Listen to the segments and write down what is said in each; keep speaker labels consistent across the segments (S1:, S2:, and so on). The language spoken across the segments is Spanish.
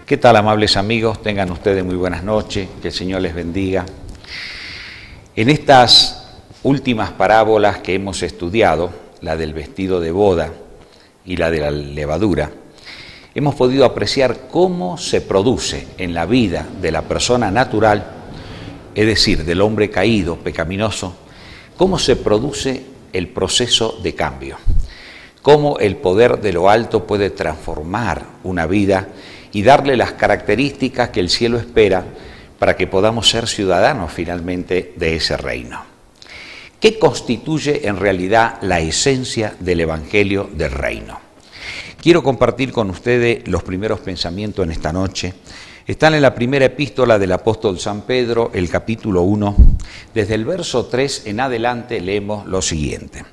S1: ¿Qué tal, amables amigos? Tengan ustedes muy buenas noches, que el Señor les bendiga. En estas últimas parábolas que hemos estudiado, la del vestido de boda y la de la levadura, hemos podido apreciar cómo se produce en la vida de la persona natural, es decir, del hombre caído, pecaminoso, cómo se produce el proceso de cambio, cómo el poder de lo alto puede transformar una vida y darle las características que el cielo espera para que podamos ser ciudadanos finalmente de ese reino. ¿Qué constituye en realidad la esencia del Evangelio del Reino? Quiero compartir con ustedes los primeros pensamientos en esta noche. Están en la primera epístola del apóstol San Pedro, el capítulo 1. Desde el verso 3 en adelante leemos lo siguiente.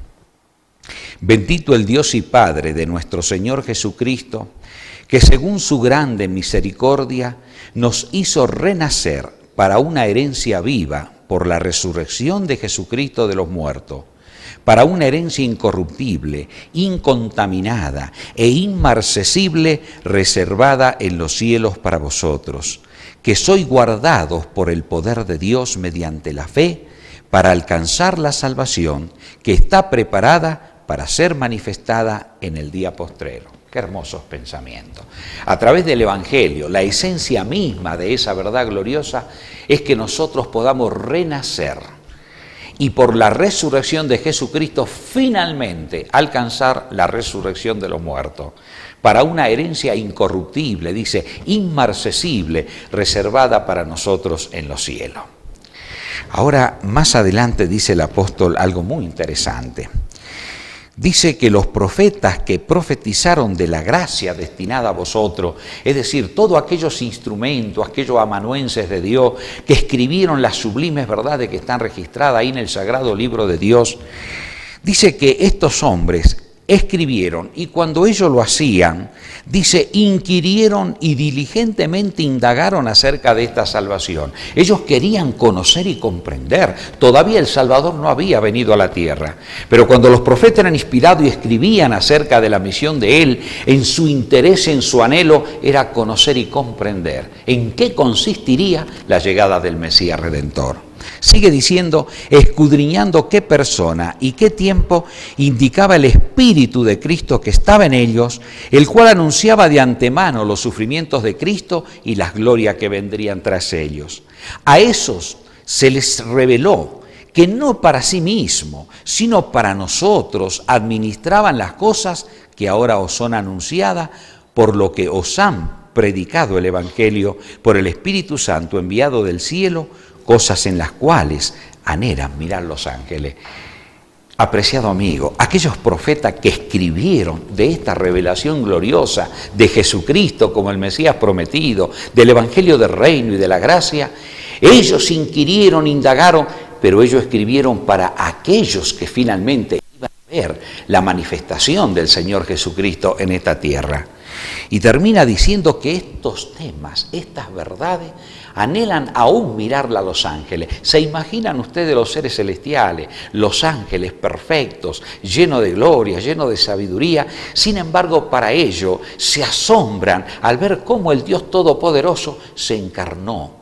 S1: Bendito el Dios y Padre de nuestro Señor Jesucristo, que según su grande misericordia nos hizo renacer para una herencia viva por la resurrección de Jesucristo de los muertos, para una herencia incorruptible, incontaminada e inmarcesible, reservada en los cielos para vosotros, que sois guardados por el poder de Dios mediante la fe, para alcanzar la salvación que está preparada para ser manifestada en el día postrero. Qué hermosos pensamientos. A través del Evangelio, la esencia misma de esa verdad gloriosa es que nosotros podamos renacer y por la resurrección de Jesucristo finalmente alcanzar la resurrección de los muertos, para una herencia incorruptible, dice, inmarcesible, reservada para nosotros en los cielos. Ahora, más adelante dice el apóstol algo muy interesante. Dice que los profetas que profetizaron de la gracia destinada a vosotros, es decir, todos aquellos instrumentos, aquellos amanuenses de Dios que escribieron las sublimes verdades que están registradas ahí en el sagrado libro de Dios, dice que estos hombres escribieron y cuando ellos lo hacían, dice, inquirieron y diligentemente indagaron acerca de esta salvación. Ellos querían conocer y comprender. Todavía el Salvador no había venido a la tierra, pero cuando los profetas eran inspirados y escribían acerca de la misión de Él, en su interés, en su anhelo, era conocer y comprender en qué consistiría la llegada del Mesías Redentor. Sigue diciendo, escudriñando qué persona y qué tiempo indicaba el Espíritu de Cristo que estaba en ellos, el cual anunciaba de antemano los sufrimientos de Cristo y las glorias que vendrían tras ellos. A esos se les reveló que no para sí mismo, sino para nosotros administraban las cosas que ahora os son anunciadas, por lo que os han predicado el Evangelio por el Espíritu Santo enviado del cielo, cosas en las cuales anhelan mirar los ángeles. Apreciado amigo, aquellos profetas que escribieron de esta revelación gloriosa de Jesucristo como el Mesías prometido, del Evangelio del Reino y de la gracia, ellos inquirieron, indagaron, pero ellos escribieron para aquellos que finalmente iban a ver la manifestación del Señor Jesucristo en esta tierra. Y termina diciendo que estos temas, estas verdades, anhelan aún mirarla a los ángeles. ¿Se imaginan ustedes los seres celestiales, los ángeles perfectos, llenos de gloria, llenos de sabiduría? Sin embargo, para ello se asombran al ver cómo el Dios Todopoderoso se encarnó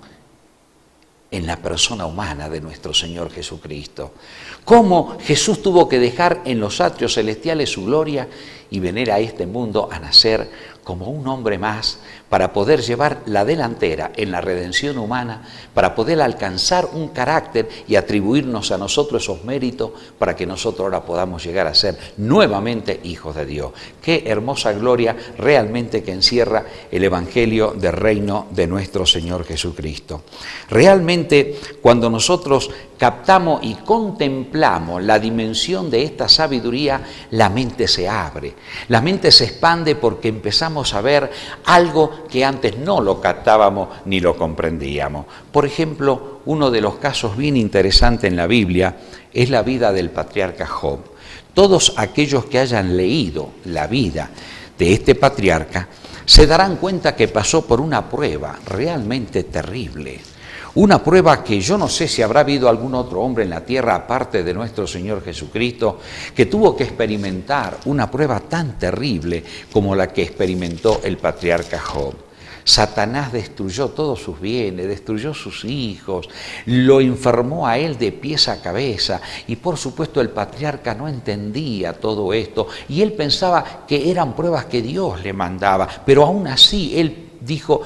S1: en la persona humana de nuestro Señor Jesucristo. Cómo Jesús tuvo que dejar en los atrios celestiales su gloria y venir a este mundo a nacer como un hombre más para poder llevar la delantera en la redención humana, para poder alcanzar un carácter y atribuirnos a nosotros esos méritos para que nosotros ahora podamos llegar a ser nuevamente hijos de Dios. Qué hermosa gloria realmente que encierra el Evangelio del reino de nuestro Señor Jesucristo. Realmente cuando nosotros captamos y contemplamos la dimensión de esta sabiduría, la mente se abre, la mente se expande porque empezamos a ver algo que antes no lo captábamos ni lo comprendíamos. Por ejemplo, uno de los casos bien interesantes en la Biblia es la vida del patriarca Job. Todos aquellos que hayan leído la vida de este patriarca se darán cuenta que pasó por una prueba realmente terrible. Una prueba que yo no sé si habrá habido algún otro hombre en la tierra, aparte de nuestro Señor Jesucristo, que tuvo que experimentar una prueba tan terrible como la que experimentó el patriarca Job. Satanás destruyó todos sus bienes, destruyó sus hijos, lo enfermó a él de pies a cabeza y por supuesto el patriarca no entendía todo esto y él pensaba que eran pruebas que Dios le mandaba, pero aún así él dijo: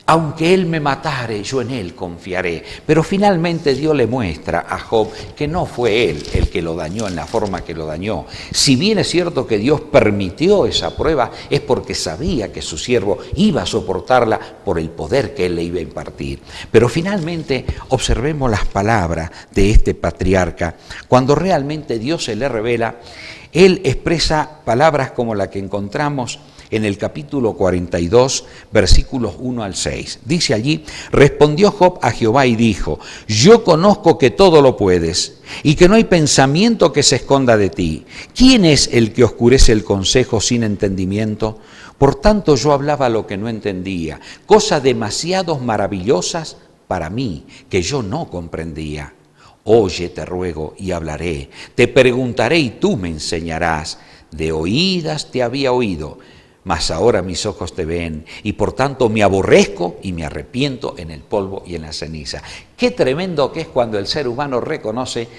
S1: aunque él me matare, yo en él confiaré. Pero finalmente Dios le muestra a Job que no fue él el que lo dañó en la forma que lo dañó. Si bien es cierto que Dios permitió esa prueba, es porque sabía que su siervo iba a soportarla por el poder que él le iba a impartir. Pero finalmente observemos las palabras de este patriarca. Cuando realmente Dios se le revela, él expresa palabras como la que encontramos en el capítulo 42, versículos 1 al 6. Dice allí: respondió Job a Jehová y dijo: yo conozco que todo lo puedes y que no hay pensamiento que se esconda de ti. ¿Quién es el que oscurece el consejo sin entendimiento? Por tanto yo hablaba lo que no entendía, cosas demasiado maravillosas para mí que yo no comprendía. Oye, te ruego, y hablaré, te preguntaré y tú me enseñarás. De oídas te había oído, mas ahora mis ojos te ven, y por tanto me aborrezco y me arrepiento en el polvo y en la ceniza. Qué tremendo que es cuando el ser humano reconoce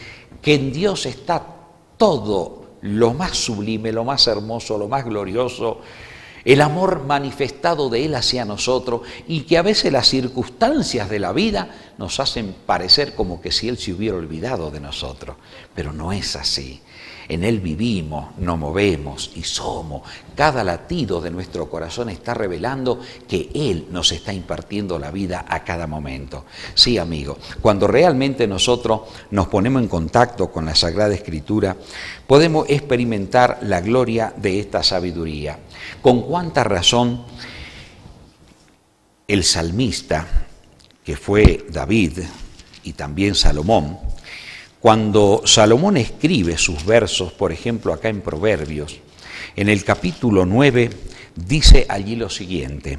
S1: que en Dios está todo lo más sublime, lo más hermoso, lo más glorioso, el amor manifestado de Él hacia nosotros, y que a veces las circunstancias de la vida nos hacen parecer como que si Él se hubiera olvidado de nosotros, pero no es así. En Él vivimos, nos movemos y somos. Cada latido de nuestro corazón está revelando que Él nos está impartiendo la vida a cada momento. Sí, amigo, cuando realmente nosotros nos ponemos en contacto con la Sagrada Escritura, podemos experimentar la gloria de esta sabiduría. Con cuánta razón el salmista, que fue David y también Salomón, cuando Salomón escribe sus versos, por ejemplo, acá en Proverbios, en el capítulo 9, dice allí lo siguiente: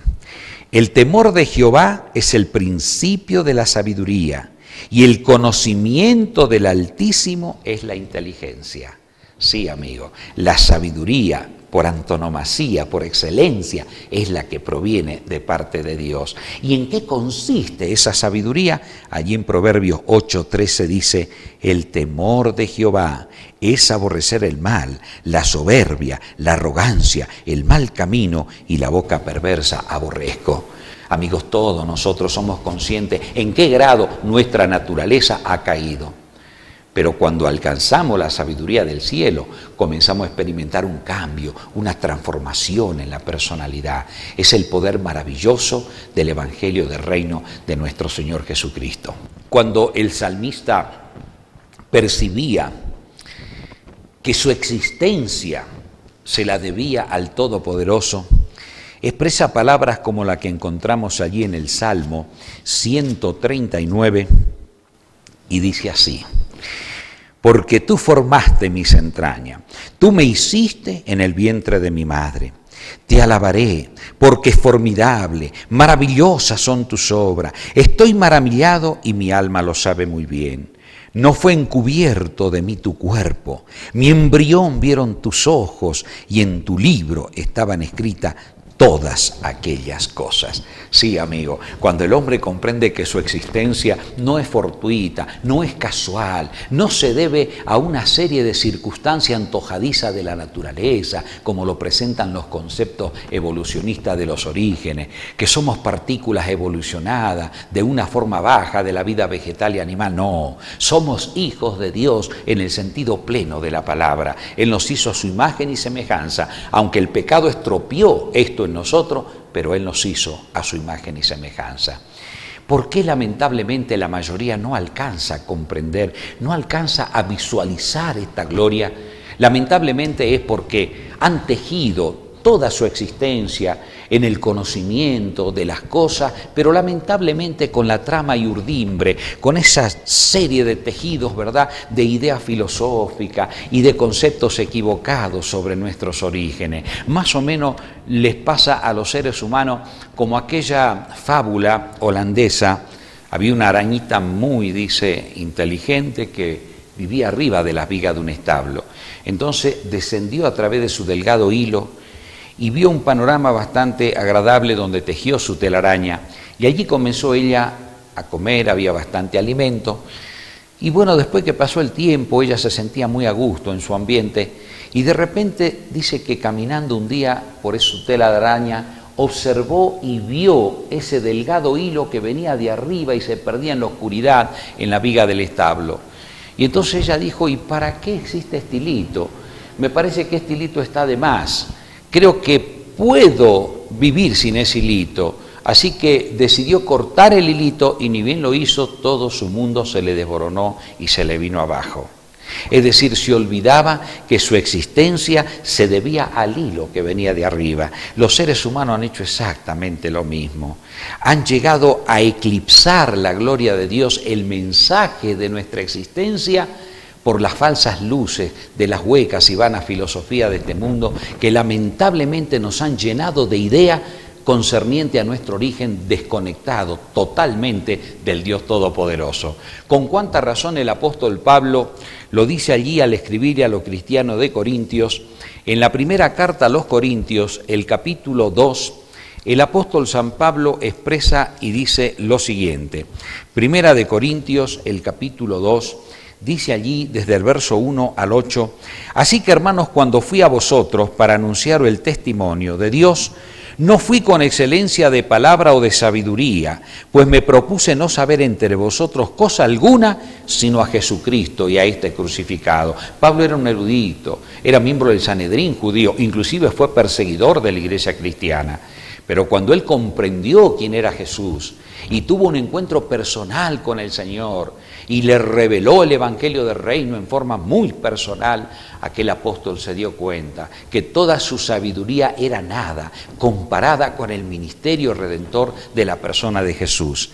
S1: el temor de Jehová es el principio de la sabiduría, y el conocimiento del Altísimo es la inteligencia. Sí, amigo, la sabiduría por antonomasía, por excelencia, es la que proviene de parte de Dios. ¿Y en qué consiste esa sabiduría? Allí en Proverbios 8:13 dice: el temor de Jehová es aborrecer el mal, la soberbia, la arrogancia, el mal camino y la boca perversa aborrezco. Amigos, todos nosotros somos conscientes en qué grado nuestra naturaleza ha caído. Pero cuando alcanzamos la sabiduría del cielo, comenzamos a experimentar un cambio, una transformación en la personalidad. Es el poder maravilloso del Evangelio del reino de nuestro Señor Jesucristo. Cuando el salmista percibía que su existencia se la debía al Todopoderoso, expresa palabras como la que encontramos allí en el Salmo 139 y dice así: porque tú formaste mis entrañas, tú me hiciste en el vientre de mi madre. Te alabaré, porque es formidable, maravillosas son tus obras. Estoy maravillado y mi alma lo sabe muy bien. No fue encubierto de mí tu cuerpo, mi embrión vieron tus ojos y en tu libro estaban escritas todas aquellas cosas. Sí, amigo, cuando el hombre comprende que su existencia no es fortuita, no es casual, no se debe a una serie de circunstancias antojadizas de la naturaleza, como lo presentan los conceptos evolucionistas de los orígenes, que somos partículas evolucionadas de una forma baja de la vida vegetal y animal. No, somos hijos de Dios en el sentido pleno de la palabra. Él nos hizo a su imagen y semejanza, aunque el pecado estropeó esto en nosotros, pero Él nos hizo a su imagen y semejanza. ¿Por qué lamentablemente la mayoría no alcanza a comprender, no alcanza a visualizar esta gloria? Lamentablemente es porque han tejido toda su existencia en el conocimiento de las cosas, pero lamentablemente con la trama y urdimbre, con esa serie de tejidos, ¿verdad?, de ideas filosóficas y de conceptos equivocados sobre nuestros orígenes. Más o menos les pasa a los seres humanos como aquella fábula holandesa. Había una arañita muy, dice, inteligente que vivía arriba de las vigas de un establo. Entonces descendió a través de su delgado hilo y vio un panorama bastante agradable donde tejió su telaraña, y allí comenzó ella a comer, había bastante alimento, y bueno, después que pasó el tiempo, ella se sentía muy a gusto en su ambiente, y de repente dice que caminando un día por su tela de araña, observó y vio ese delgado hilo que venía de arriba y se perdía en la oscuridad en la viga del establo. Y entonces ella dijo, ¿y para qué existe este hilito? Me parece que este hilito está de más. Creo que puedo vivir sin ese hilito. Así que decidió cortar el hilito y ni bien lo hizo, todo su mundo se le desboronó y se le vino abajo. Es decir, se olvidaba que su existencia se debía al hilo que venía de arriba. Los seres humanos han hecho exactamente lo mismo. Han llegado a eclipsar la gloria de Dios, el mensaje de nuestra existencia, por las falsas luces de las huecas y vanas filosofías de este mundo que lamentablemente nos han llenado de ideas concerniente a nuestro origen desconectado totalmente del Dios Todopoderoso. Con cuánta razón el apóstol Pablo lo dice allí al escribir a los cristianos de Corintios. En la primera carta a los Corintios, el capítulo 2, el apóstol San Pablo expresa y dice lo siguiente. Primera de Corintios, el capítulo 2, dice allí desde el verso 1 al 8, así que hermanos, cuando fui a vosotros para anunciaros el testimonio de Dios, no fui con excelencia de palabra o de sabiduría, pues me propuse no saber entre vosotros cosa alguna, sino a Jesucristo y a este crucificado. Pablo era un erudito, era miembro del Sanedrín judío, inclusive fue perseguidor de la iglesia cristiana. Pero cuando él comprendió quién era Jesús y tuvo un encuentro personal con el Señor y le reveló el Evangelio del Reino en forma muy personal, aquel apóstol se dio cuenta que toda su sabiduría era nada comparada con el ministerio redentor de la persona de Jesús.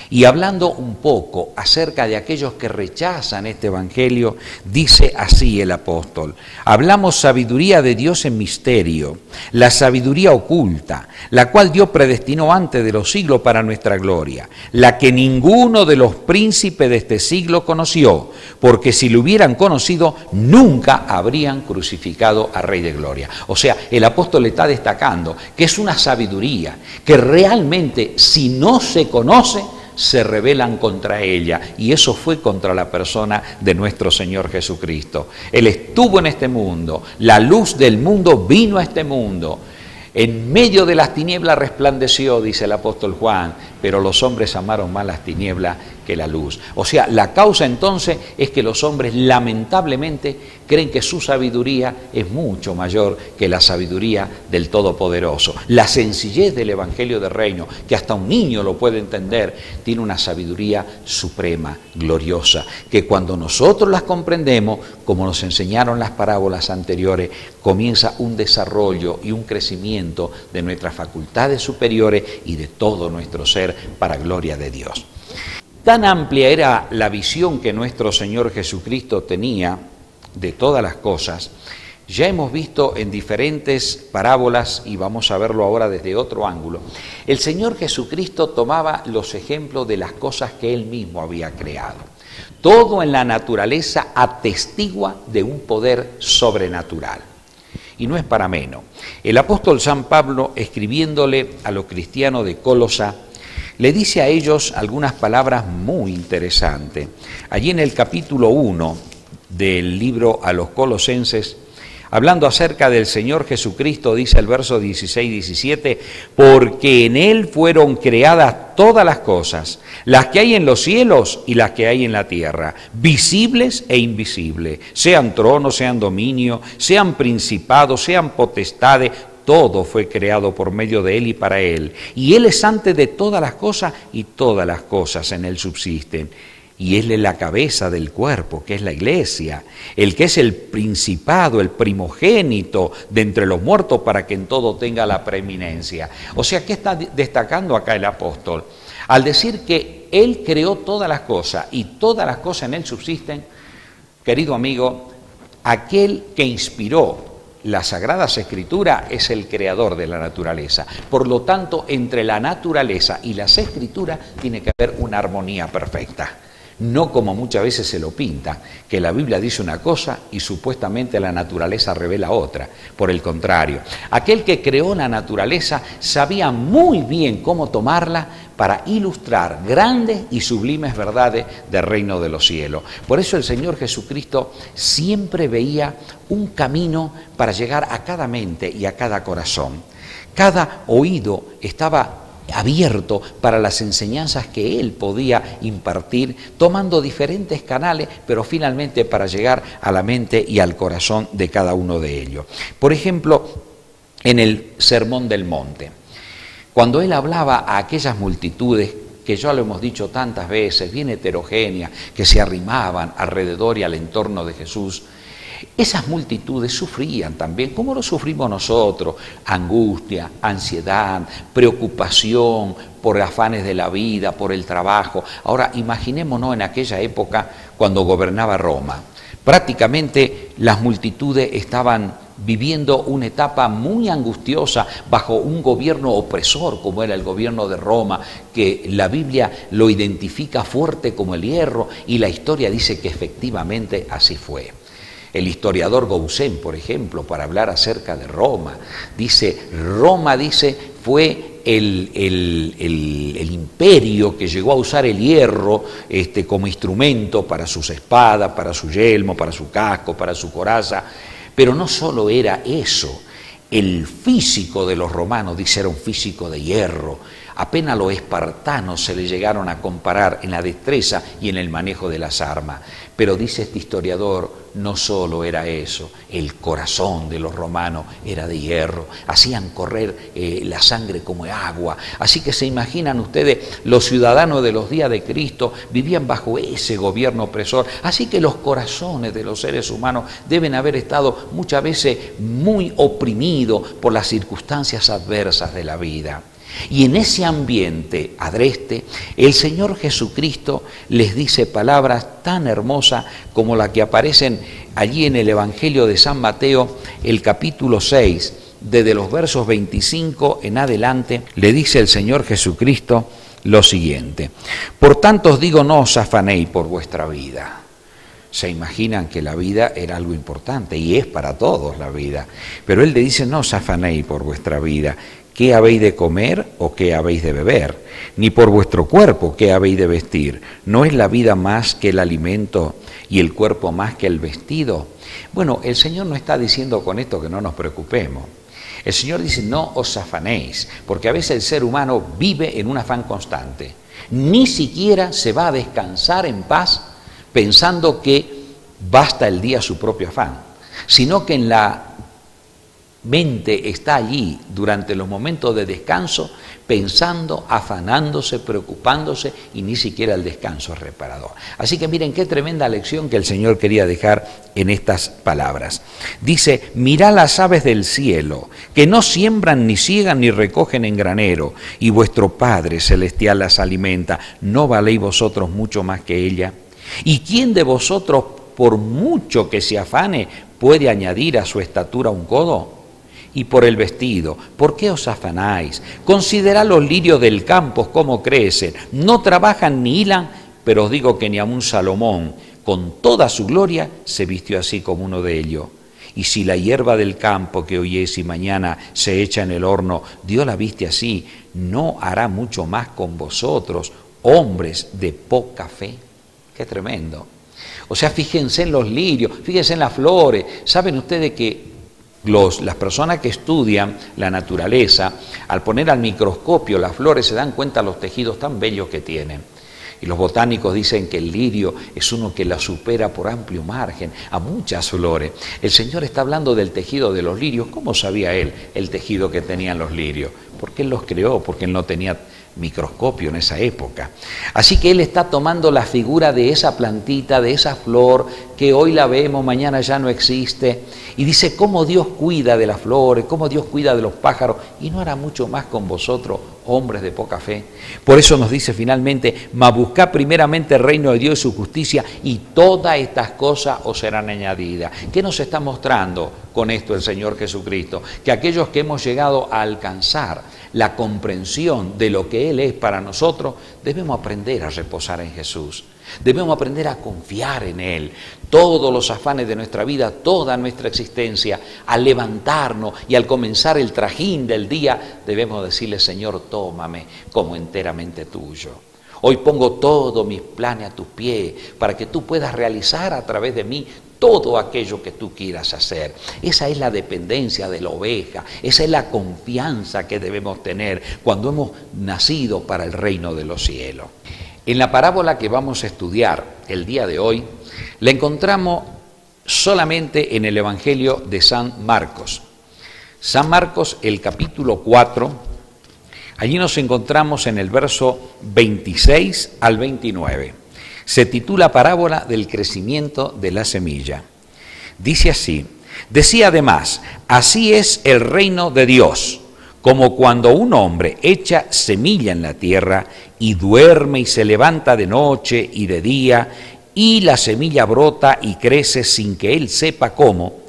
S1: Y hablando un poco acerca de aquellos que rechazan este Evangelio, dice así el apóstol: hablamos sabiduría de Dios en misterio, la sabiduría oculta, la cual Dios predestinó antes de los siglos para nuestra gloria, la que ninguno de los príncipes de este siglo conoció, porque si lo hubieran conocido, nunca habrían crucificado al Rey de Gloria. O sea, el apóstol le está destacando que es una sabiduría que realmente, si no se conoce, se rebelan contra ella, y eso fue contra la persona de nuestro Señor Jesucristo. Él estuvo en este mundo, la luz del mundo vino a este mundo. En medio de las tinieblas resplandeció, dice el apóstol Juan, pero los hombres amaron más las tinieblas que la luz. O sea, la causa entonces es que los hombres lamentablemente creen que su sabiduría es mucho mayor que la sabiduría del Todopoderoso. La sencillez del Evangelio del Reino, que hasta un niño lo puede entender, tiene una sabiduría suprema, gloriosa, que cuando nosotros las comprendemos, como nos enseñaron las parábolas anteriores, comienza un desarrollo y un crecimiento de nuestras facultades superiores y de todo nuestro ser para gloria de Dios. Tan amplia era la visión que nuestro Señor Jesucristo tenía de todas las cosas. Ya hemos visto en diferentes parábolas, y vamos a verlo ahora desde otro ángulo, el Señor Jesucristo tomaba los ejemplos de las cosas que Él mismo había creado. Todo en la naturaleza atestigua de un poder sobrenatural. Y no es para menos. El apóstol San Pablo, escribiéndole a los cristianos de Colosa, le dice a ellos algunas palabras muy interesantes. Allí en el capítulo 1 del libro a los Colosenses, hablando acerca del Señor Jesucristo, dice el verso 16-17, porque en Él fueron creadas todas las cosas, las que hay en los cielos y las que hay en la tierra, visibles e invisibles, sean tronos, sean dominios, sean principados, sean potestades, todo fue creado por medio de Él y para Él. Y Él es antes de todas las cosas y todas las cosas en Él subsisten. Y Él es la cabeza del cuerpo, que es la iglesia, el que es el principado, el primogénito de entre los muertos para que en todo tenga la preeminencia. O sea, ¿qué está destacando acá el apóstol? Al decir que Él creó todas las cosas y todas las cosas en Él subsisten, querido amigo, aquel que inspiró las Sagradas Escrituras es el creador de la naturaleza. Por lo tanto, entre la naturaleza y las Escrituras tiene que haber una armonía perfecta. No como muchas veces se lo pinta, que la Biblia dice una cosa y supuestamente la naturaleza revela otra. Por el contrario, aquel que creó la naturaleza sabía muy bien cómo tomarla para ilustrar grandes y sublimes verdades del reino de los cielos. Por eso el Señor Jesucristo siempre veía un camino para llegar a cada mente y a cada corazón. Cada oído estaba abierto para las enseñanzas que Él podía impartir, tomando diferentes canales, pero finalmente para llegar a la mente y al corazón de cada uno de ellos. Por ejemplo, en el Sermón del Monte, cuando Él hablaba a aquellas multitudes que ya lo hemos dicho tantas veces, bien heterogéneas, que se arrimaban alrededor y al entorno de Jesús, esas multitudes sufrían también, como lo sufrimos nosotros, angustia, ansiedad, preocupación por afanes de la vida, por el trabajo. Ahora, imaginémonos en aquella época cuando gobernaba Roma. Prácticamente las multitudes estaban viviendo una etapa muy angustiosa bajo un gobierno opresor como era el gobierno de Roma, que la Biblia lo identifica fuerte como el hierro y la historia dice que efectivamente así fue. El historiador Gaussen, por ejemplo, para hablar acerca de Roma, dice, Roma, dice, fue el imperio que llegó a usar el hierro como instrumento para sus espadas, para su yelmo, para su casco, para su coraza. Pero no solo era eso, el físico de los romanos, dice, era un físico de hierro. Apenas los espartanos se le llegaron a comparar en la destreza y en el manejo de las armas. Pero dice este historiador, no solo era eso, el corazón de los romanos era de hierro, hacían correr la sangre como agua. Así que se imaginan ustedes, los ciudadanos de los días de Cristo vivían bajo ese gobierno opresor. Así que los corazones de los seres humanos deben haber estado muchas veces muy oprimidos por las circunstancias adversas de la vida. Y en ese ambiente agreste, el Señor Jesucristo les dice palabras tan hermosas como las que aparecen allí en el Evangelio de San Mateo, el capítulo 6, desde los versos 25 en adelante, le dice el Señor Jesucristo lo siguiente: por tanto os digo, no os afanéis por vuestra vida. Se imaginan que la vida era algo importante y es para todos la vida, pero Él le dice, no os afanéis por vuestra vida. ¿Qué habéis de comer o qué habéis de beber? Ni por vuestro cuerpo, ¿qué habéis de vestir? ¿No es la vida más que el alimento y el cuerpo más que el vestido? Bueno, el Señor no está diciendo con esto que no nos preocupemos. El Señor dice, no os afanéis, porque a veces el ser humano vive en un afán constante. Ni siquiera se va a descansar en paz pensando que basta el día su propio afán, sino que en la mente está allí durante los momentos de descanso pensando, afanándose, preocupándose y ni siquiera el descanso es reparador. Así que miren qué tremenda lección que el Señor quería dejar en estas palabras. Dice, mirad las aves del cielo, que no siembran, ni siegan, ni recogen en granero, y vuestro Padre Celestial las alimenta. ¿No valéis vosotros mucho más que ella? ¿Y quién de vosotros, por mucho que se afane, puede añadir a su estatura un codo? Y por el vestido, ¿por qué os afanáis? Considerad los lirios del campo, cómo crecen, no trabajan ni hilan, pero os digo que ni aun Salomón, con toda su gloria, se vistió así como uno de ellos. Y si la hierba del campo que hoy es y mañana se echa en el horno, Dios la viste así, ¿no hará mucho más con vosotros, hombres de poca fe? ¡Qué tremendo! O sea, fíjense en los lirios, fíjense en las flores. ¿Saben ustedes que las personas que estudian la naturaleza, al poner al microscopio las flores, se dan cuenta de los tejidos tan bellos que tienen? Y los botánicos dicen que el lirio es uno que la supera por amplio margen a muchas flores. El Señor está hablando del tejido de los lirios. ¿Cómo sabía Él el tejido que tenían los lirios? Porque Él los creó, porque Él no tenía microscopio en esa época. Así que Él está tomando la figura de esa plantita, de esa flor, que hoy la vemos, mañana ya no existe, y dice cómo Dios cuida de las flores, cómo Dios cuida de los pájaros, y no hará mucho más con vosotros, hombres de poca fe. Por eso nos dice finalmente, mas buscad primeramente el reino de Dios y su justicia, y todas estas cosas os serán añadidas. ¿Qué nos está mostrando con esto el Señor Jesucristo? Que aquellos que hemos llegado a alcanzar la comprensión de lo que Él es para nosotros, debemos aprender a reposar en Jesús. Debemos aprender a confiar en Él. Todos los afanes de nuestra vida, toda nuestra existencia, al levantarnos y al comenzar el trajín del día, debemos decirle, Señor, tómame como enteramente tuyo. Hoy pongo todos mis planes a tus pies para que tú puedas realizar a través de mí todo aquello que tú quieras hacer. Esa es la dependencia de la oveja, esa es la confianza que debemos tener cuando hemos nacido para el reino de los cielos. En la parábola que vamos a estudiar el día de hoy, la encontramos solamente en el Evangelio de San Marcos. San Marcos, el capítulo 4, allí nos encontramos en el verso 26 al 29. Se titula Parábola del crecimiento de la semilla. Dice así, decía además, así es el reino de Dios, como cuando un hombre echa semilla en la tierra y duerme y se levanta de noche y de día, y la semilla brota y crece sin que él sepa cómo,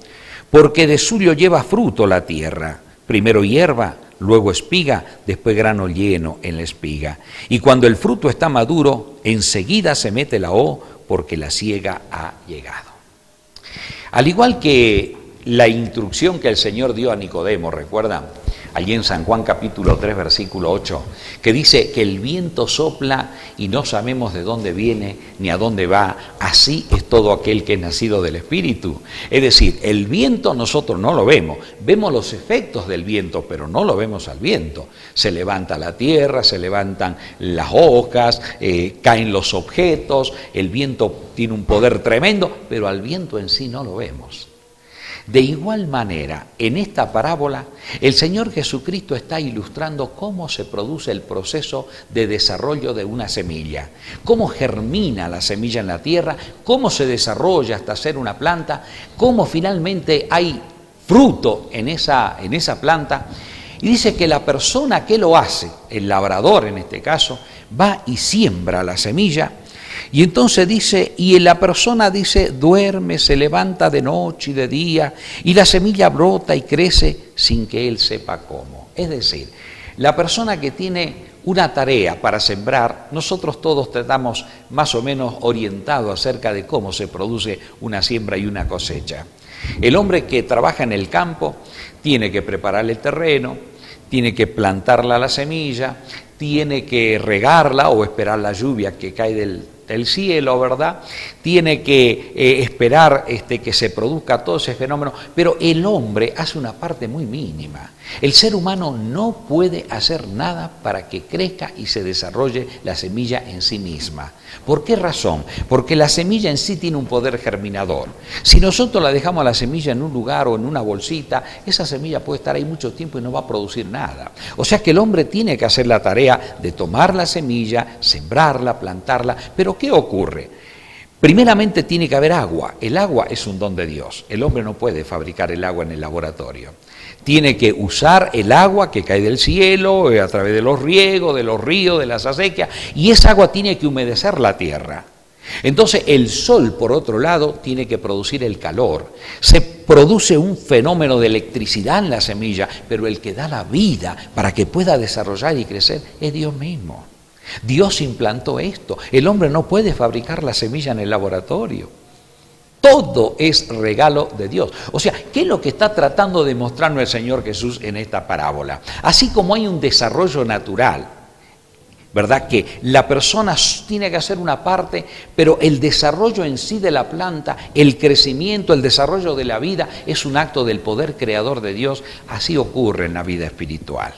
S1: porque de suyo lleva fruto la tierra, primero hierba, luego espiga, después grano lleno en la espiga. Y cuando el fruto está maduro, enseguida se mete la hoz, porque la siega ha llegado. Al igual que la instrucción que el Señor dio a Nicodemo, ¿recuerdan? Allí en San Juan capítulo 3, versículo 8, que dice que el viento sopla y no sabemos de dónde viene ni a dónde va, así es todo aquel que es nacido del Espíritu. Es decir, el viento nosotros no lo vemos, vemos los efectos del viento, pero no lo vemos al viento. Se levanta la tierra, se levantan las hojas, caen los objetos, el viento tiene un poder tremendo, pero al viento en sí no lo vemos. De igual manera, en esta parábola, el Señor Jesucristo está ilustrando cómo se produce el proceso de desarrollo de una semilla, cómo germina la semilla en la tierra, cómo se desarrolla hasta ser una planta, cómo finalmente hay fruto en esa planta. Y dice que la persona que lo hace, el labrador en este caso, va y siembra la semilla. Y entonces dice, y la persona dice, duerme, se levanta de noche y de día, y la semilla brota y crece sin que él sepa cómo. Es decir, la persona que tiene una tarea para sembrar, nosotros todos tratamos más o menos orientados acerca de cómo se produce una siembra y una cosecha. El hombre que trabaja en el campo tiene que preparar el terreno, tiene que plantarla la semilla, tiene que regarla o esperar la lluvia que cae del cielo, ¿verdad? Tiene que esperar que se produzca todo ese fenómeno, pero el hombre hace una parte muy mínima. El ser humano no puede hacer nada para que crezca y se desarrolle la semilla en sí misma. ¿Por qué razón? Porque la semilla en sí tiene un poder germinador. Si nosotros la dejamos a la semilla en un lugar o en una bolsita, esa semilla puede estar ahí mucho tiempo y no va a producir nada. O sea que el hombre tiene que hacer la tarea de tomar la semilla, sembrarla, plantarla, pero ¿qué ocurre? Primeramente tiene que haber agua. El agua es un don de Dios. El hombre no puede fabricar el agua en el laboratorio. Tiene que usar el agua que cae del cielo, a través de los riegos, de los ríos, de las acequias, y esa agua tiene que humedecer la tierra. Entonces el sol, por otro lado, tiene que producir el calor. Se produce un fenómeno de electricidad en la semilla, pero el que da la vida para que pueda desarrollar y crecer es Dios mismo. Dios implantó esto. El hombre no puede fabricar la semilla en el laboratorio. Todo es regalo de Dios. O sea, ¿qué es lo que está tratando de mostrarnos el Señor Jesús en esta parábola? Así como hay un desarrollo natural, ¿verdad? Que la persona tiene que hacer una parte, pero el desarrollo en sí de la planta, el crecimiento, el desarrollo de la vida, es un acto del poder creador de Dios. Así ocurre en la vida espiritual.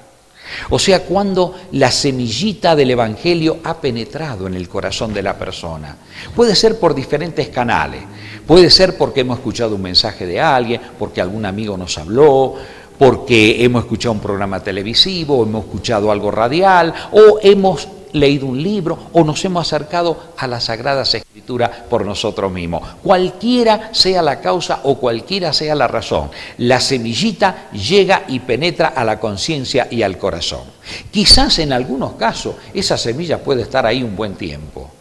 S1: O sea, cuando la semillita del Evangelio ha penetrado en el corazón de la persona, puede ser por diferentes canales, puede ser porque hemos escuchado un mensaje de alguien, porque algún amigo nos habló, porque hemos escuchado un programa televisivo, hemos escuchado algo radial, o hemos leído un libro, o nos hemos acercado a las Sagradas Escrituras por nosotros mismos. Cualquiera sea la causa o cualquiera sea la razón, la semillita llega y penetra a la conciencia y al corazón. Quizás en algunos casos esa semilla puede estar ahí un buen tiempo.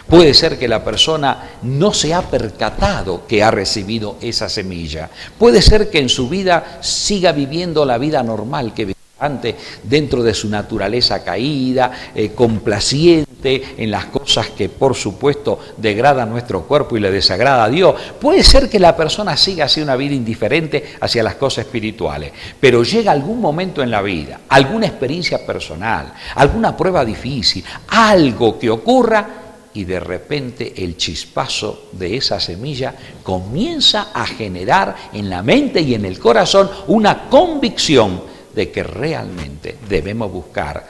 S1: Puede ser que la persona no se ha percatado que ha recibido esa semilla. Puede ser que en su vida siga viviendo la vida normal que vivía antes, dentro de su naturaleza caída, complaciente en las cosas que por supuesto degradan nuestro cuerpo y le desagrada a Dios. Puede ser que la persona siga hacia una vida indiferente hacia las cosas espirituales, pero llega algún momento en la vida, alguna experiencia personal, alguna prueba difícil, algo que ocurra, y de repente el chispazo de esa semilla comienza a generar en la mente y en el corazón una convicción de que realmente debemos buscar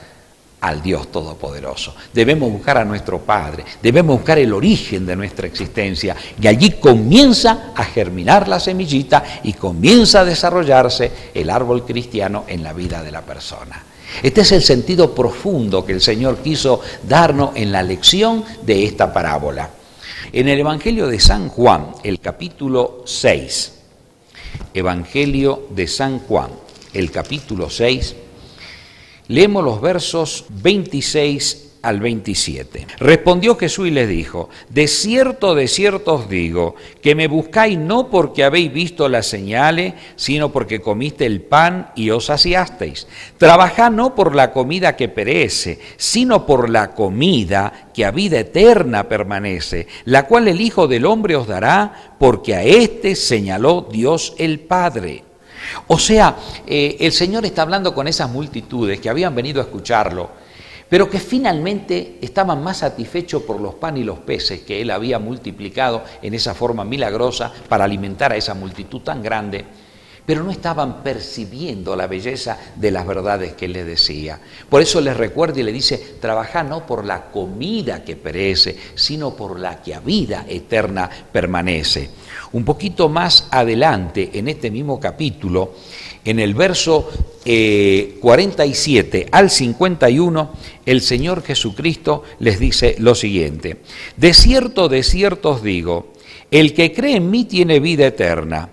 S1: al Dios Todopoderoso, debemos buscar a nuestro Padre, debemos buscar el origen de nuestra existencia, y allí comienza a germinar la semillita y comienza a desarrollarse el árbol cristiano en la vida de la persona. Este es el sentido profundo que el Señor quiso darnos en la lección de esta parábola. En el Evangelio de San Juan, el capítulo 6, Evangelio de San Juan, el capítulo 6, leemos los versos 26 al 27. Respondió Jesús y les dijo: de cierto os digo, que me buscáis no porque habéis visto las señales, sino porque comiste el pan y os saciasteis. Trabajad no por la comida que perece, sino por la comida que a vida eterna permanece, la cual el Hijo del Hombre os dará, porque a éste señaló Dios el Padre. O sea, el Señor está hablando con esas multitudes que habían venido a escucharlo, pero que finalmente estaban más satisfechos por los panes y los peces que Él había multiplicado en esa forma milagrosa para alimentar a esa multitud tan grande, pero no estaban percibiendo la belleza de las verdades que Él les decía. Por eso les recuerda y le dice: trabajad no por la comida que perece, sino por la que a vida eterna permanece. Un poquito más adelante, en este mismo capítulo, en el verso 47 al 51, el Señor Jesucristo les dice lo siguiente: de cierto os digo, el que cree en mí tiene vida eterna.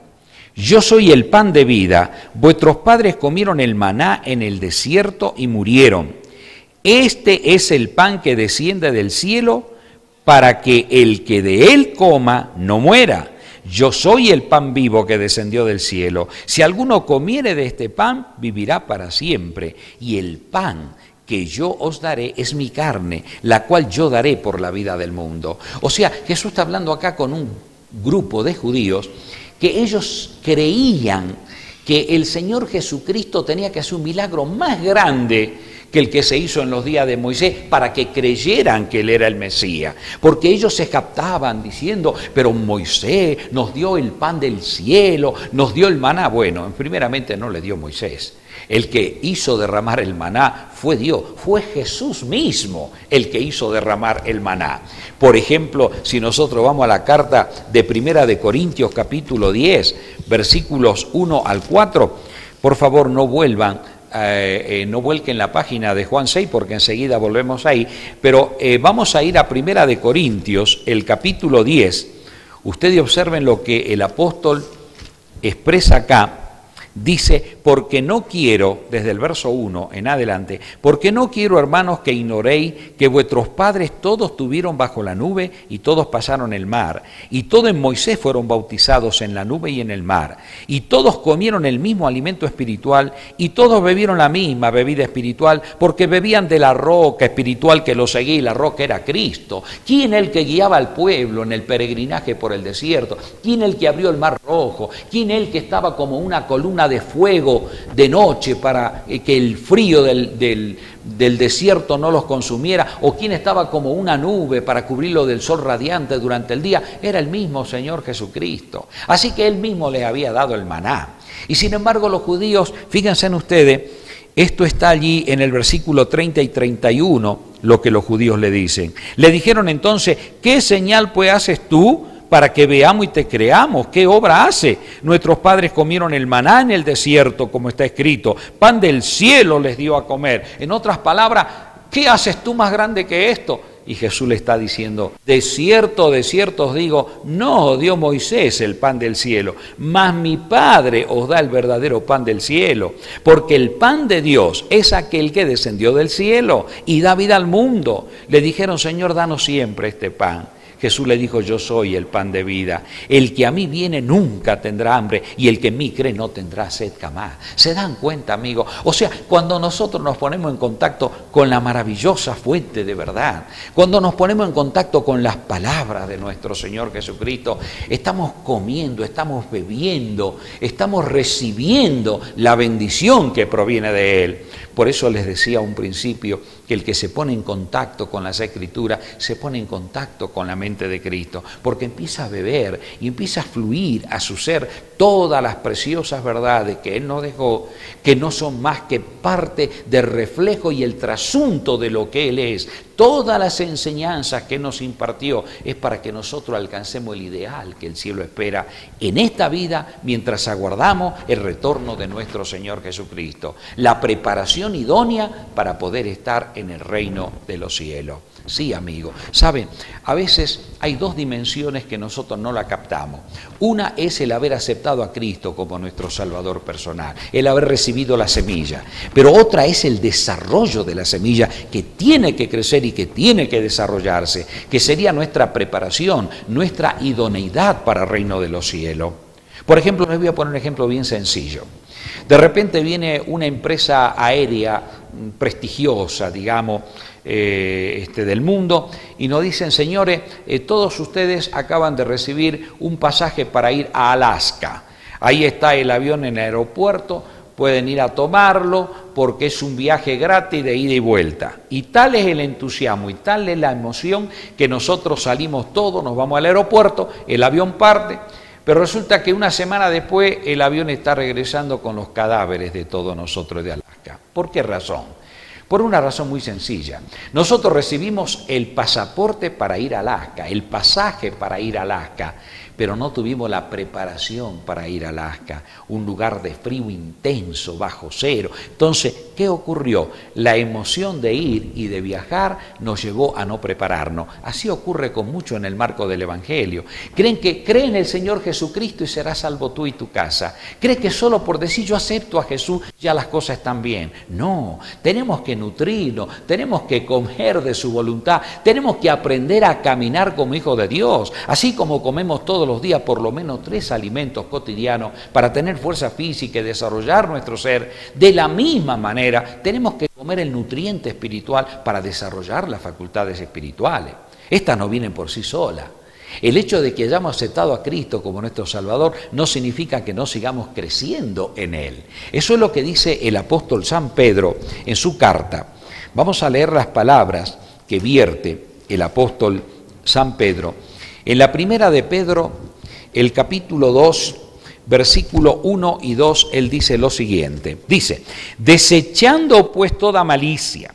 S1: Yo soy el pan de vida. Vuestros padres comieron el maná en el desierto y murieron. Este es el pan que desciende del cielo, para que el que de él coma no muera. Yo soy el pan vivo que descendió del cielo. Si alguno comiere de este pan, vivirá para siempre. Y el pan que yo os daré es mi carne, la cual yo daré por la vida del mundo. O sea, Jesús está hablando acá con un grupo de judíos que ellos creían que el Señor Jesucristo tenía que hacer un milagro más grande que el que se hizo en los días de Moisés para que creyeran que Él era el Mesías. Porque ellos se captaban diciendo: pero Moisés nos dio el pan del cielo, nos dio el maná. Bueno, primeramente no le dio Moisés. El que hizo derramar el maná fue Dios, fue Jesús mismo el que hizo derramar el maná. Por ejemplo, si nosotros vamos a la carta de Primera de Corintios capítulo 10, versículos 1 al 4, por favor no vuelquen la página de Juan 6 porque enseguida volvemos ahí, pero vamos a ir a Primera de Corintios, el capítulo 10. Ustedes observen lo que el apóstol expresa acá Dice, porque no quiero, desde el verso 1 en adelante, porque no quiero, hermanos, que ignoréis que vuestros padres todos estuvieron bajo la nube y todos pasaron el mar, y todos en Moisés fueron bautizados en la nube y en el mar, y todos comieron el mismo alimento espiritual, y todos bebieron la misma bebida espiritual, porque bebían de la roca espiritual que los seguía, y la roca era Cristo. ¿Quién es el que guiaba al pueblo en el peregrinaje por el desierto? ¿Quién es el que abrió el mar rojo? ¿Quién es el que estaba como una columna de fuego de noche para que el frío del desierto no los consumiera? ¿O quién estaba como una nube para cubrirlo del sol radiante durante el día? Era el mismo Señor Jesucristo. Así que Él mismo les había dado el maná. Y sin embargo los judíos, fíjense en ustedes, esto está allí en el versículo 30 y 31, lo que los judíos le dicen. Le dijeron entonces, ¿qué señal pues haces tú para que veamos y te creamos? ¿Qué obra hace? Nuestros padres comieron el maná en el desierto, como está escrito. Pan del cielo les dio a comer. En otras palabras, ¿qué haces tú más grande que esto? Y Jesús le está diciendo, de cierto os digo, no os dio Moisés el pan del cielo, mas mi Padre os da el verdadero pan del cielo, porque el pan de Dios es aquel que descendió del cielo y da vida al mundo. Le dijeron, Señor, danos siempre este pan. Jesús le dijo, yo soy el pan de vida. El que a mí viene nunca tendrá hambre y el que en mí cree no tendrá sed jamás. ¿Se dan cuenta, amigos? O sea, cuando nosotros nos ponemos en contacto con la maravillosa fuente de verdad, cuando nos ponemos en contacto con las palabras de nuestro Señor Jesucristo, estamos comiendo, estamos bebiendo, estamos recibiendo la bendición que proviene de Él. Por eso les decía a un principio que el que se pone en contacto con las Escrituras se pone en contacto con la mente de Cristo, porque empieza a beber y empieza a fluir a su ser todas las preciosas verdades que Él nos dejó, que no son más que parte del reflejo y el trasunto de lo que Él es. Todas las enseñanzas que nos impartió es para que nosotros alcancemos el ideal que el cielo espera en esta vida mientras aguardamos el retorno de nuestro Señor Jesucristo. La preparación idónea para poder estar en el reino de los cielos. Sí, amigo. Saben, a veces hay dos dimensiones que nosotros no la captamos. Una es el haber aceptado a Cristo como nuestro Salvador personal, el haber recibido la semilla. Pero otra es el desarrollo de la semilla que tiene que crecer y que tiene que desarrollarse, que sería nuestra preparación, nuestra idoneidad para el reino de los cielos. Por ejemplo, les voy a poner un ejemplo bien sencillo. De repente viene una empresa aérea prestigiosa, digamos, del mundo, y nos dicen, señores, todos ustedes acaban de recibir un pasaje para ir a Alaska. Ahí está el avión en el aeropuerto, pueden ir a tomarlo porque es un viaje gratis de ida y vuelta. Y tal es el entusiasmo y tal es la emoción que nosotros salimos todos, nos vamos al aeropuerto, el avión parte, pero resulta que una semana después el avión está regresando con los cadáveres de todos nosotros de Alaska. ¿Por qué razón? Por una razón muy sencilla. Nosotros recibimos el pasaporte para ir a Alaska, el pasaje para ir a Alaska, pero no tuvimos la preparación para ir a Alaska, un lugar de frío intenso, bajo cero. Entonces, ¿qué ocurrió? La emoción de ir y de viajar nos llevó a no prepararnos. Así ocurre con mucho en el marco del Evangelio. Creen que cree en el Señor Jesucristo y serás salvo tú y tu casa. Cree que solo por decir yo acepto a Jesús ya las cosas están bien. No, tenemos que nutrirnos, tenemos que comer de su voluntad, tenemos que aprender a caminar como hijos de Dios, así como comemos todos los días por lo menos 3 alimentos cotidianos para tener fuerza física y desarrollar nuestro ser. De la misma manera tenemos que comer el nutriente espiritual para desarrollar las facultades espirituales. Estas no vienen por sí solas. El hecho de que hayamos aceptado a Cristo como nuestro Salvador no significa que no sigamos creciendo en Él. Eso es lo que dice el apóstol San Pedro en su carta. Vamos a leer las palabras que vierte el apóstol San Pedro. En la primera de Pedro, el capítulo 2, versículo 1 y 2, él dice lo siguiente. Dice, desechando pues toda malicia,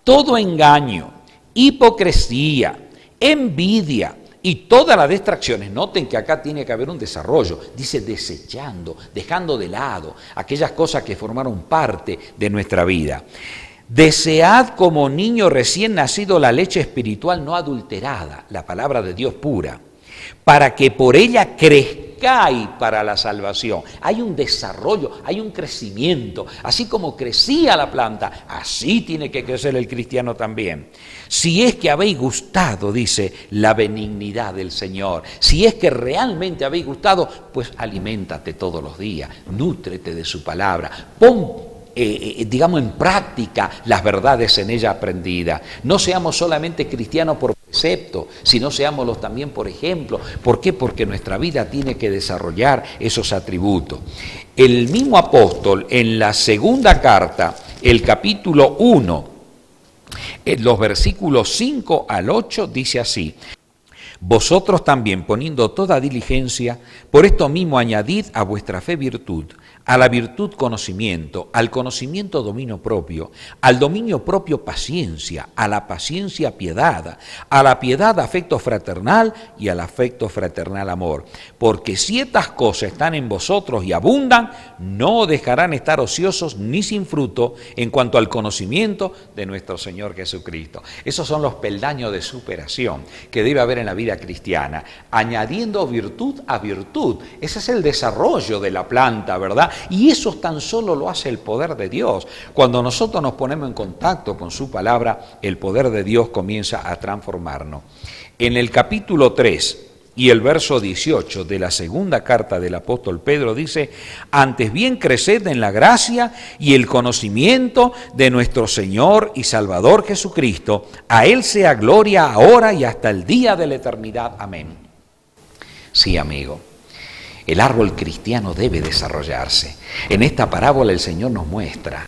S1: todo engaño, hipocresía, envidia, y todas las distracciones. Noten que acá tiene que haber un desarrollo. Dice desechando, dejando de lado aquellas cosas que formaron parte de nuestra vida. Desead como niño recién nacido la leche espiritual no adulterada, la palabra de Dios pura, para que por ella ¿qué hay para la salvación? Hay un desarrollo, hay un crecimiento. Así como crecía la planta, así tiene que crecer el cristiano también. Si es que habéis gustado, dice, la benignidad del Señor, si es que realmente habéis gustado, pues aliméntate todos los días, nútrete de su palabra, pon digamos en práctica las verdades en ella aprendidas. No seamos solamente cristianos por precepto, sino seámoslo también por ejemplo. ¿Por qué? Porque nuestra vida tiene que desarrollar esos atributos. El mismo apóstol en la segunda carta, el capítulo 1, en los versículos 5 al 8, dice así: vosotros también, poniendo toda diligencia, por esto mismo añadid a vuestra fe virtud, a la virtud conocimiento, al conocimiento dominio propio, al dominio propio paciencia, a la paciencia piedad, a la piedad afecto fraternal y al afecto fraternal amor. Porque si estas cosas están en vosotros y abundan, no dejarán estar ociosos ni sin fruto en cuanto al conocimiento de nuestro Señor Jesucristo. Esos son los peldaños de superación que debe haber en la vida cristiana, añadiendo virtud a virtud. Ese es el desarrollo de la planta, ¿verdad? Y eso tan solo lo hace el poder de Dios. Cuando nosotros nos ponemos en contacto con su palabra, el poder de Dios comienza a transformarnos. En el capítulo 3 y el verso 18 de la segunda carta del apóstol Pedro dice: antes bien creced en la gracia y el conocimiento de nuestro Señor y Salvador Jesucristo. A Él sea gloria ahora y hasta el día de la eternidad. Amén. Sí, amigo. El árbol cristiano debe desarrollarse. En esta parábola el Señor nos muestra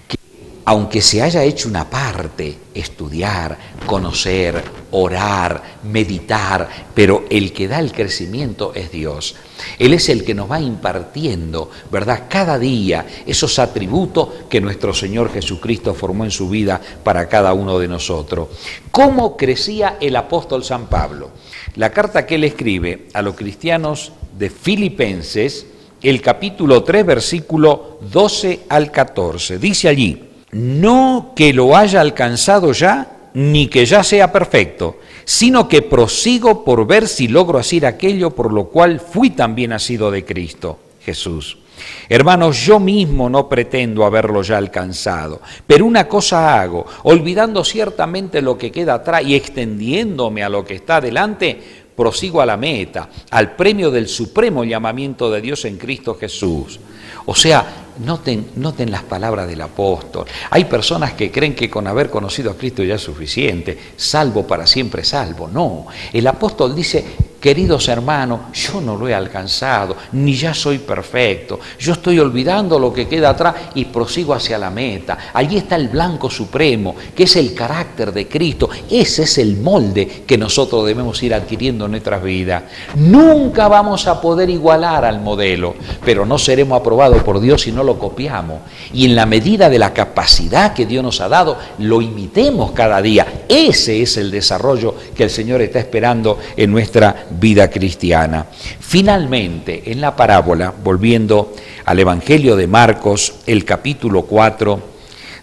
S1: que aunque se haya hecho una parte, estudiar, conocer, orar, meditar, pero el que da el crecimiento es Dios. Él es el que nos va impartiendo, ¿verdad?, cada día esos atributos que nuestro Señor Jesucristo formó en su vida para cada uno de nosotros. ¿Cómo crecía el apóstol San Pablo? La carta que él escribe a los cristianos de Filipenses, el capítulo 3, versículo 12 al 14, dice allí: no que lo haya alcanzado ya, ni que ya sea perfecto, sino que prosigo por ver si logro hacer aquello por lo cual fui también nacido de Cristo Jesús. Hermanos, yo mismo no pretendo haberlo ya alcanzado, pero una cosa hago, olvidando ciertamente lo que queda atrás y extendiéndome a lo que está delante, prosigo a la meta, al premio del supremo llamamiento de Dios en Cristo Jesús. O sea, noten las palabras del apóstol. Hay personas que creen que con haber conocido a Cristo ya es suficiente, salvo para siempre salvo. No, el apóstol dice: queridos hermanos, yo no lo he alcanzado, ni ya soy perfecto. Yo estoy olvidando lo que queda atrás y prosigo hacia la meta. Allí está el blanco supremo, que es el carácter de Cristo. Ese es el molde que nosotros debemos ir adquiriendo en nuestras vidas. Nunca vamos a poder igualar al modelo, pero no seremos aprobados por Dios si no lo copiamos. Y en la medida de la capacidad que Dios nos ha dado, lo imitemos cada día. Ese es el desarrollo que el Señor está esperando en nuestra vida cristiana. Finalmente, en la parábola, volviendo al Evangelio de Marcos, el capítulo 4,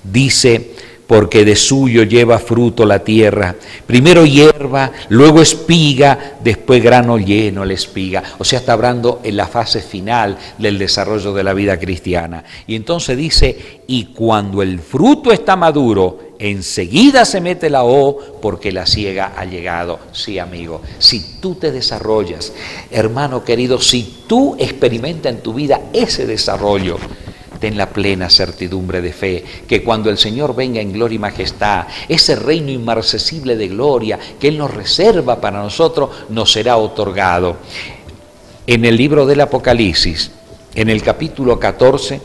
S1: dice: porque de suyo lleva fruto la tierra, primero hierba, luego espiga, después grano lleno la espiga. O sea, está hablando en la fase final del desarrollo de la vida cristiana. Y entonces dice: y cuando el fruto está maduro, enseguida se mete la hoz, porque la siega ha llegado. Sí, amigo, si tú te desarrollas, hermano querido, si tú experimentas en tu vida ese desarrollo, ten la plena certidumbre de fe que cuando el Señor venga en gloria y majestad, ese reino inmarcesible de gloria que Él nos reserva para nosotros, nos será otorgado. En el libro del Apocalipsis, en el capítulo 14,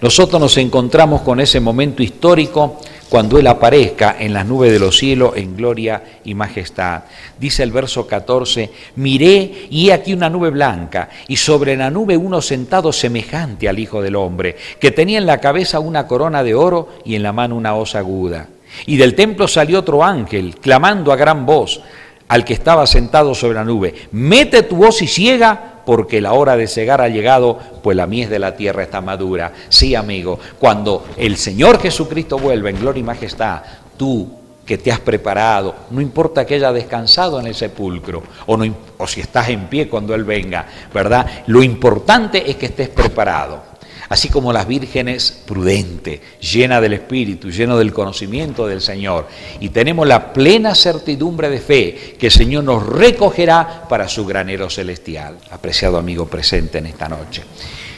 S1: nosotros nos encontramos con ese momento histórico cuando Él aparezca en las nubes de los cielos en gloria y majestad. Dice el verso 14: miré y he aquí una nube blanca, y sobre la nube uno sentado semejante al Hijo del Hombre, que tenía en la cabeza una corona de oro y en la mano una hoz aguda. Y del templo salió otro ángel, clamando a gran voz al que estaba sentado sobre la nube: mete tu hoz y siega, porque la hora de segar ha llegado, pues la mies de la tierra está madura. Sí, amigo, cuando el Señor Jesucristo vuelva en gloria y majestad, tú que te has preparado, no importa que haya descansado en el sepulcro o si estás en pie cuando Él venga, ¿verdad? Lo importante es que estés preparado. Así como las vírgenes prudentes, llenas del Espíritu, llenas del conocimiento del Señor. Y tenemos la plena certidumbre de fe que el Señor nos recogerá para su granero celestial. Apreciado amigo presente en esta noche,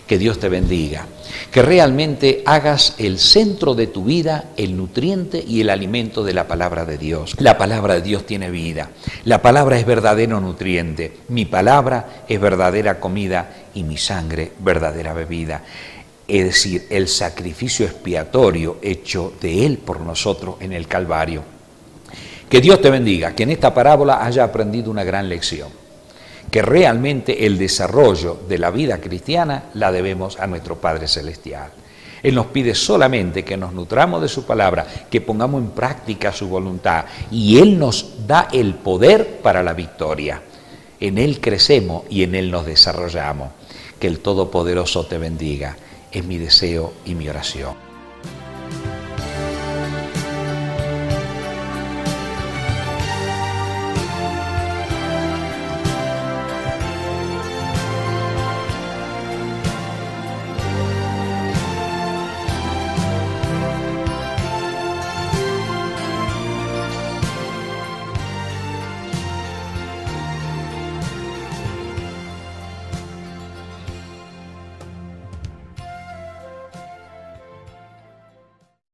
S1: que Dios te bendiga. Que realmente hagas el centro de tu vida, el nutriente y el alimento de la palabra de Dios. La palabra de Dios tiene vida. La palabra es verdadero nutriente. Mi palabra es verdadera comida y mi sangre verdadera bebida. Es decir, el sacrificio expiatorio hecho de Él por nosotros en el Calvario. Que Dios te bendiga, que en esta parábola haya aprendido una gran lección, que realmente el desarrollo de la vida cristiana la debemos a nuestro Padre Celestial. Él nos pide solamente que nos nutramos de su palabra, que pongamos en práctica su voluntad, y Él nos da el poder para la victoria. En Él crecemos y en Él nos desarrollamos. Que el Todopoderoso te bendiga. Es mi deseo y mi oración.